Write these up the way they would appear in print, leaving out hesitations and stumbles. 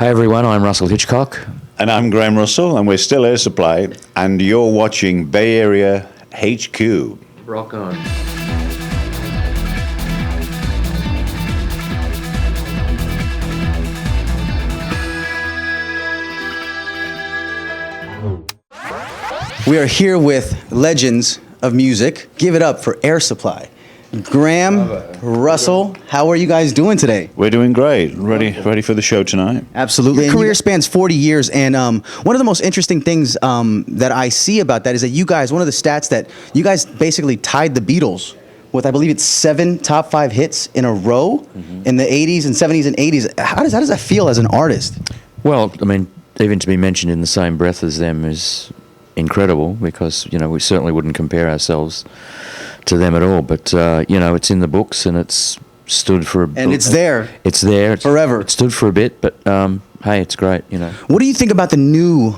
Hey everyone, I'm Russell Hitchcock. And I'm Graham Russell, and we're still Air Supply, and you're watching Bay Area HQ. Rock on. We are here with legends of music. Give it up for Air Supply. Graham, Russell, how are you guys doing today? We're doing great. Ready for the show tonight? Absolutely. Your career spans 40 years, and one of the most interesting things that I see about that is that you guys, one of the stats that you guys basically tied the Beatles with, I believe it's 7 top 5 hits in a row in the 80s and 70s and 80s. How does that feel as an artist? Well, I mean, even to be mentioned in the same breath as them is incredible because, you know, we certainly wouldn't compare ourselves to them at all. But, you know, it's in the books and it's stood for... And it's there. It's there. Forever. It stood for a bit, but, hey, it's great, you know. What do you think about the new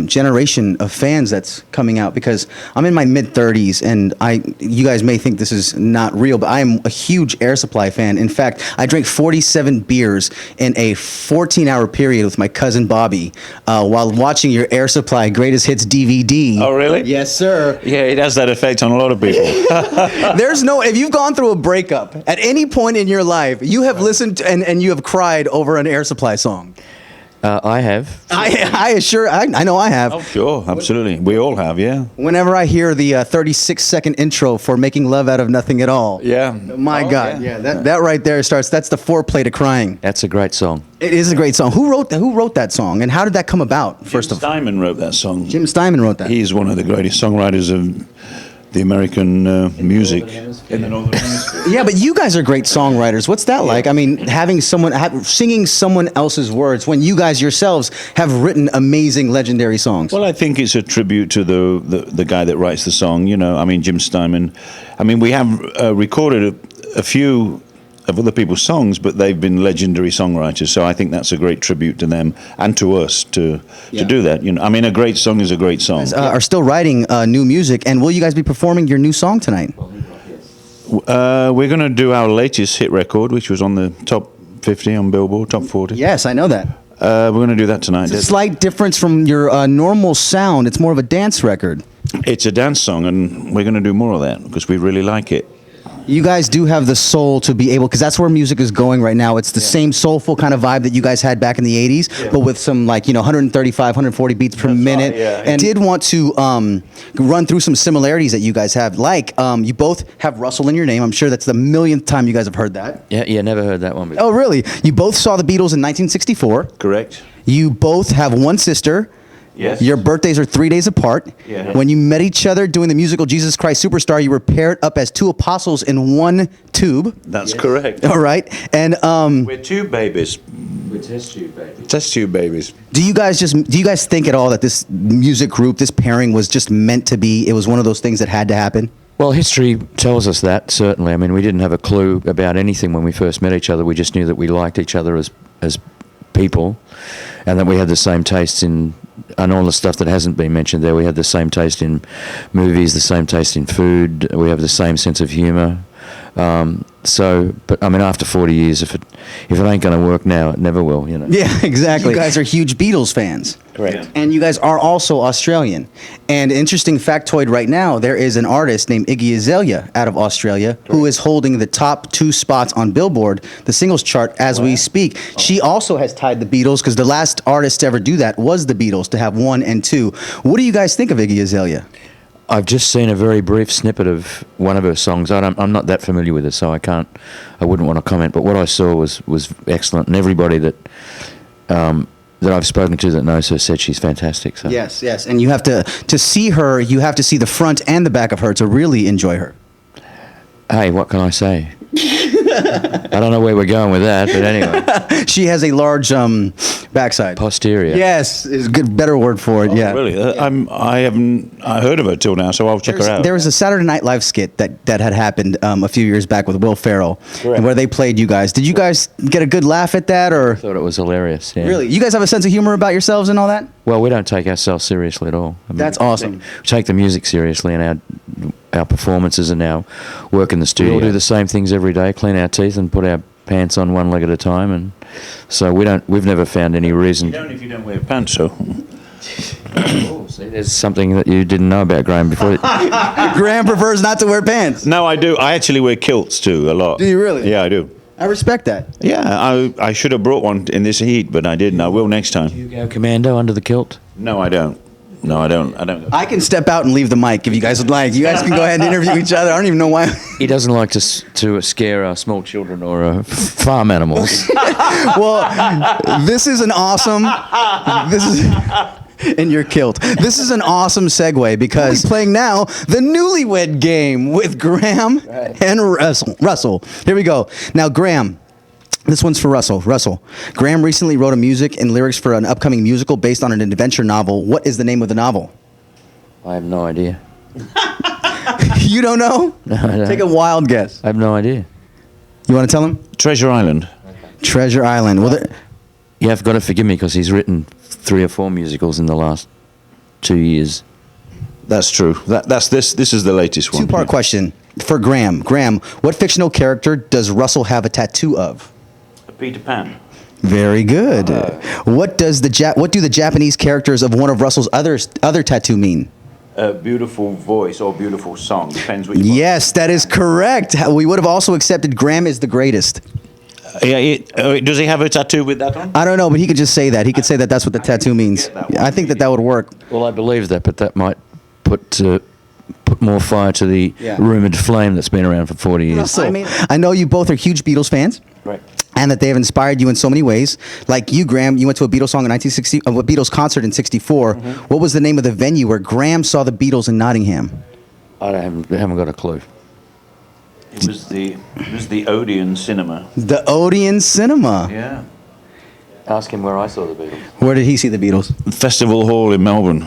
generation of fans that's coming out? Because I'm in my mid-30s, and you guys may think this is not real, but I am a huge Air Supply fan. In fact, I drank 47 beers in a 14-hour period with my cousin Bobby while watching your Air Supply Greatest Hits DVD. Oh, really? Yes, sir. Yeah, it has that effect on a lot of people. If you've gone through a breakup at any point in your life, you have listened and you have cried over an Air Supply song. I have. I know I have. Oh, sure, absolutely. We all have, yeah. Whenever I hear the 36-second intro for Making Love Out of Nothing at All. Yeah. My God. Yeah, that right there that's the foreplay to crying. That's a great song. It is a great song. Who wrote that song, and how did that come about? Jim Steinman wrote that song. Jim Steinman wrote that. He's one of the greatest songwriters of the American music in the Northern Hemisphere. Yeah, but you guys are great songwriters. What's that like? I mean, having singing someone else's words when you guys yourselves have written amazing, legendary songs. Well, I think it's a tribute to the guy that writes the song. You know, I mean, Jim Steinman. I mean, we have recorded a few of other people's songs, but they've been legendary songwriters. So I think that's a great tribute to them and to us to do that. You know, I mean, a great song is a great song. You guys, are still writing new music, and will you guys be performing your new song tonight? We're going to do our latest hit record, which was on the top 50 on Billboard, top 40. Yes, I know that. We're going to do that tonight. It's a slight difference from your normal sound. It's more of a dance record. It's a dance song, and we're going to do more of that because we really like it. You guys do have the soul to be able, because that's where music is going right now. It's the same soulful kind of vibe that you guys had back in the 80s, but with some 135, 140 beats per minute. Right, yeah. And did want to run through some similarities that you guys have. Like, you both have Russell in your name. I'm sure that's the millionth time you guys have heard that. Yeah, never heard that one before. Oh, really? You both saw the Beatles in 1964. Correct. You both have one sister. Yes. Your birthdays are 3 days apart. Yeah. When you met each other doing the musical Jesus Christ Superstar, you were paired up as 2 apostles in one tube. That's correct. All right. And We're tube babies. We're test tube baby. Test tube babies. do you guys think at all that this music group, this pairing was just meant to be? It was one of those things that had to happen? Well, history tells us that, certainly. I mean, we didn't have a clue about anything when we first met each other. We just knew that we liked each other as people and that we had the same tastes in... And all the stuff that hasn't been mentioned there, we had the same taste in movies, the same taste in food. We have the same sense of humour. But I mean, after 40 years, if it ain't going to work now, it never will. You know. Yeah, exactly. You guys are huge Beatles fans. Correct. Yeah. And you guys are also Australian. And interesting factoid right now, there is an artist named Iggy Azalea out of Australia who is holding the top 2 spots on Billboard, the singles chart, as we speak. She also has tied the Beatles because the last artist to ever do that was the Beatles, to have 1 and 2. What do you guys think of Iggy Azalea? I've just seen a very brief snippet of one of her songs. I'm not that familiar with her, so I wouldn't want to comment. But what I saw was excellent, and everybody that I've spoken to that knows her said she's fantastic. So. Yes, and you have to see her. You have to see the front and the back of her to really enjoy her. Hey, what can I say? I don't know where we're going with that, but anyway. She has a large backside. Posterior. Yes, is a good, better word for it. Yeah. Really? I haven't heard of her till now, so I'll check her out. There was a Saturday Night Live skit that had happened a few years back with Will Ferrell, where they played you guys. Did you guys get a good laugh at that, or? I thought it was hilarious. Yeah. Really? You guys have a sense of humor about yourselves and all that? Well, we don't take ourselves seriously at all. I mean, That's awesome. We take the music seriously and our performances and our work in the studio. We all do the same things every day, clean our teeth and put our pants on one leg at a time, and so we've never found any reason. You don't if you don't wear pants, so. Oh, see, there's something that you didn't know about Graham before. Graham prefers not to wear pants. No, I do. I actually wear kilts too a lot. Do you really? Yeah, I do. I respect that. Yeah, I should have brought one in this heat, but I didn't. I will next time. You go Commando under the kilt. No, I don't. No, I don't. I don't. I can step out and leave the mic if you guys would like. You guys can go ahead and interview each other. I don't even know why. He doesn't like to scare small children or farm animals. Well, this is an awesome. This is in your kilt. This is an awesome segue because we're playing now the Newlywed game with Graham and Russell. Here we go. Now, Graham. This one's for Russell. Russell, Graham recently wrote a music and lyrics for an upcoming musical based on an adventure novel. What is the name of the novel? I have no idea. You don't know? No, I don't. Take a wild guess. I have no idea. You want to tell him? Treasure Island. Treasure Island. Well, You have got to forgive me because he's written 3 or 4 musicals in the last 2 years. That's true. That's this. This is the latest one. two-part question for Graham. Graham, what fictional character does Russell have a tattoo of? Peter Pan. Very good. What do the Japanese characters of one of Russell's other tattoo mean? A beautiful voice or beautiful song. Depends what you want. Yes, that is correct. We would have also accepted Graham is the greatest. Does he have a tattoo with that on? I don't know, but he could just say that. He could say that that's what the tattoo means. I think that would work. Well, I believe that, but that might put more fire to the rumored flame that's been around for 40 years. I know you both are huge Beatles fans. Right. And that they have inspired you in so many ways. Like you, Graham, you went to a Beatles song in 1960, a Beatles concert in '64. Mm-hmm. What was the name of the venue where Graham saw the Beatles in Nottingham? I haven't got a clue. It was the Odeon Cinema. The Odeon Cinema. Yeah. Ask him where I saw the Beatles. Where did he see the Beatles? Festival Hall in Melbourne.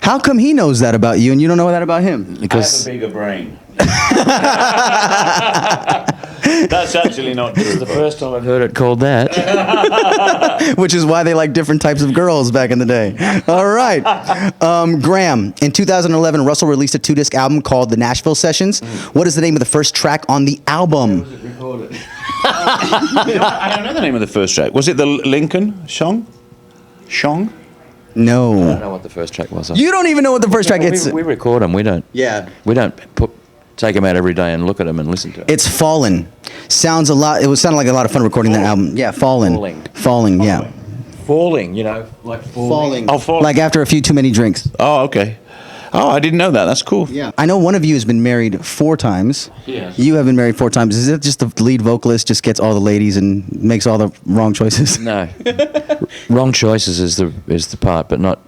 How come he knows that about you and you don't know that about him? Because I have a bigger brain. That's actually not true. it's the first time I've heard it called that. Which is why they like different types of girls back in the day. All right. Graham, in 2011, Russell released a 2-disc album called The Nashville Sessions. What is the name of the first track on the album? Was it recorded? I don't know the name of the first track. Was it the Lincoln song? Shong? No. I don't know what the first track was. You don't even know what the first track is. We record them. We don't. Yeah. We don't take them out every day and look at them and listen to them. It's Fallen. Sounds a lot. It was sounded like a lot of fun recording that album. Yeah, Fallen. Falling. Yeah. Falling, like falling. Oh, falling. Like after a few too many drinks. Oh, okay. Oh, I didn't know that. That's cool. Yeah. I know one of you has been married 4 times. Yes. You have been married 4 times. Is it just the lead vocalist just gets all the ladies and makes all the wrong choices? No. Wrong choices is the part, but not.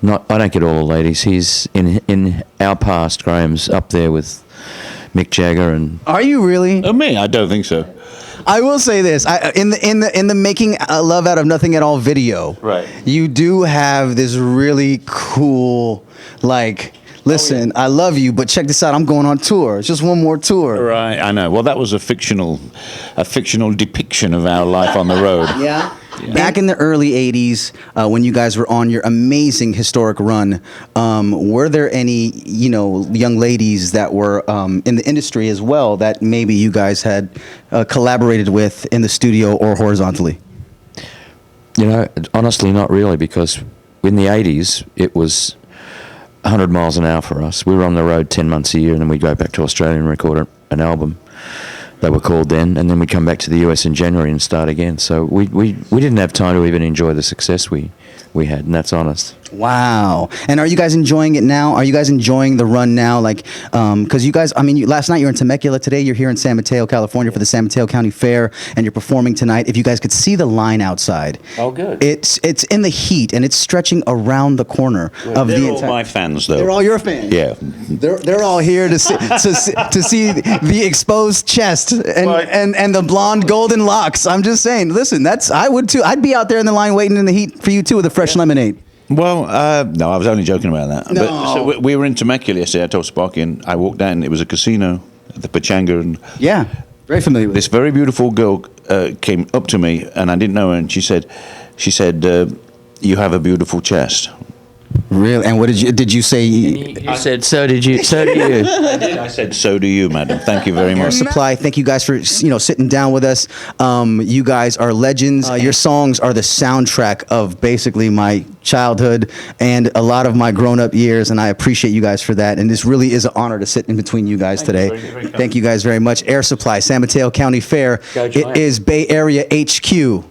I don't get all the ladies. He's in our past. Graham's up there with Mick Jagger and. Are you really? Oh, me? I don't think so. I will say this: in the making love out of nothing at all video, Right. You do have this really cool, like, listen, I love you, but check this out, I'm going on tour. It's just one more tour. Right. I know. Well, that was a fictional depiction of our life on the road. Yeah. Back in the early 80s, when you guys were on your amazing historic run, were there any, young ladies that were in the industry as well that maybe you guys had collaborated with in the studio or horizontally? Honestly, not really, because in the 80s, it was 100 miles an hour for us. We were on the road 10 months a year, and then we'd go back to Australia and record an album. They were called then, and then we'd come back to the US in January and start again. So we didn't have time to even enjoy the success we had, and that's honest. Wow. And are you guys enjoying it now? Are you guys enjoying the run now? Like, because you guys, last night you were in Temecula. Today you're here in San Mateo, California for the San Mateo County Fair, and you're performing tonight. If you guys could see the line outside. Oh, good. It's in the heat, and it's stretching around the corner of They're the all entire. my fans, though. They're all your fans. Yeah. They're all here to see to see the exposed chest and the blonde golden locks. I'm just saying. Listen, I would too. I'd be out there in the line waiting in the heat for you too with a fresh lemonade. Well, no, I was only joking about that. No. But, so we were in Temecula yesterday. I told Sparky, and I walked down. It was a casino at the Pachanga, and Yeah, very familiar with this very beautiful girl came up to me, and I didn't know her, and she said, "You have a beautiful chest." Really? And what did you say? You said, so did you. So do you. I said, so do you, madam. Thank you very Air much. Supply, thank you guys for sitting down with us. You guys are legends. Your songs are the soundtrack of basically my childhood and a lot of my grown-up years, and I appreciate you guys for that. And this really is an honor to sit in between you guys today. Thank you guys very much. Air Supply, San Mateo County Fair. Go Giants. It is Bay Area HQ.